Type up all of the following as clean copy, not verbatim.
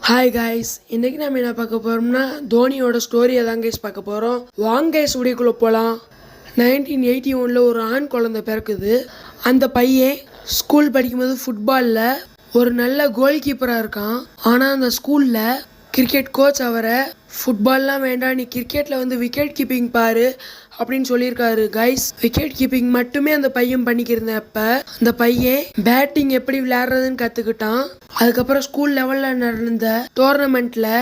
Hi guys, இன்னைக்கு நம்ம என்ன பார்க்க போகிறோம்னா தோனியோட ஸ்டோரியை தான் கைஸ் பார்க்க போகிறோம். வாங்க கைஸ் வீடியோக்குள்ளே போகலாம். 1981 ஒரு ஆண் குழந்தை பிறக்குது. அந்த பையன் ஸ்கூல் படிக்கும்போது ஃபுட்பாலில் ஒரு நல்ல கோல் கீப்பராக இருக்கான். ஆனால் அந்த ஸ்கூலில் கிரிக்கெட் கோச் அவரை ஃபுட்பால்லாம் வேண்டாம், நீ கிரிக்கெட்டில் விக்கெட் கீப்பிங் பாரு அப்படின்னு சொல்லியிருக்காரு. கைஸ், விக்கெட் கீப்பிங் மட்டுமே அந்த பையன் பண்ணிக்கிருந்தேன். அப்போ அந்த பையன் பேட்டிங் எப்படி விளையாடுறதுன்னு கற்றுக்கிட்டான். அதுக்கப்புறம் ஸ்கூல் லெவலில் நடந்த டோர்னமெண்ட்டில்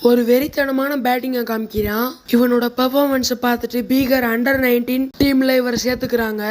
ஒரு வெறித்தனமான பேட்டிங்கை காமிக்கிறான். இவனோட பெர்ஃபார்மன்ஸை பார்த்துட்டு பீகர் அண்டர்-19 டீம்ல இவர் சேர்த்துக்கிறாங்க.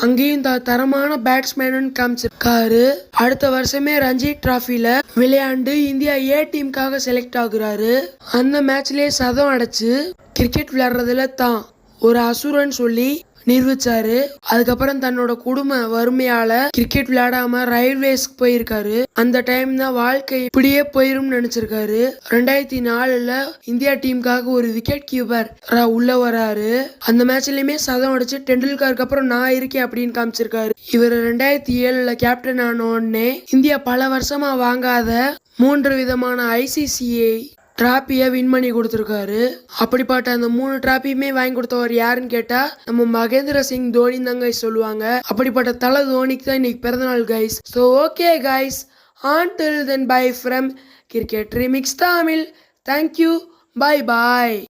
அங்கேயும் தரமான பேட்ஸ்மேனு காமிச்சிருக்காரு. அடுத்த வருஷமே ரஞ்சி டிராஃபில விளையாண்டு இந்தியா ஏ டீமுக்காக செலக்ட் ஆகுறாரு. அந்த மேட்ச்லயே சதம் அடைச்சு கிரிக்கெட் விளையாடுறதுல தான் ஒரு அசுரன் சொல்லி நிரூபிச்சாரு. அதுக்கப்புறம் தன்னோட குடும்ப வறுமையால கிரிக்கெட் விளையாடாம ரயில்வேஸ்க்கு போயிருக்காரு. அந்த டைம் தான் வாழ்க்கை இப்படியே போயிரும் நினைச்சிருக்காரு. 2004 இந்தியா டீமுக்காக ஒரு விக்கெட் கீப்பர் உள்ள வராரு. அந்த மேட்ச்லயுமே சதம் அடிச்சு டெண்டுல்கருக்கு அப்புறம் நான் இருக்கேன் அப்படின்னு காமிச்சிருக்காரு. இவர் 2007 கேப்டன் ஆன உடனே இந்தியா பல வருஷமா வாங்காத 3 விதமான ICCI டிராபியை வின் பண்ணி கொடுத்துருக்காரு. அப்படிப்பட்ட அந்த 3 டிராபியுமே வாங்கி கொடுத்தவர் யாருன்னு கேட்டா நம்ம மகேந்திர சிங் தோனி தாங்க சொல்லுவாங்க. அப்படிப்பட்ட தலை தோனிக்கு தான் இன்னைக்கு பிறந்தநாள் guys. So okay guys, until then bye from Cricket Remix Tamil. Thank you, bye bye.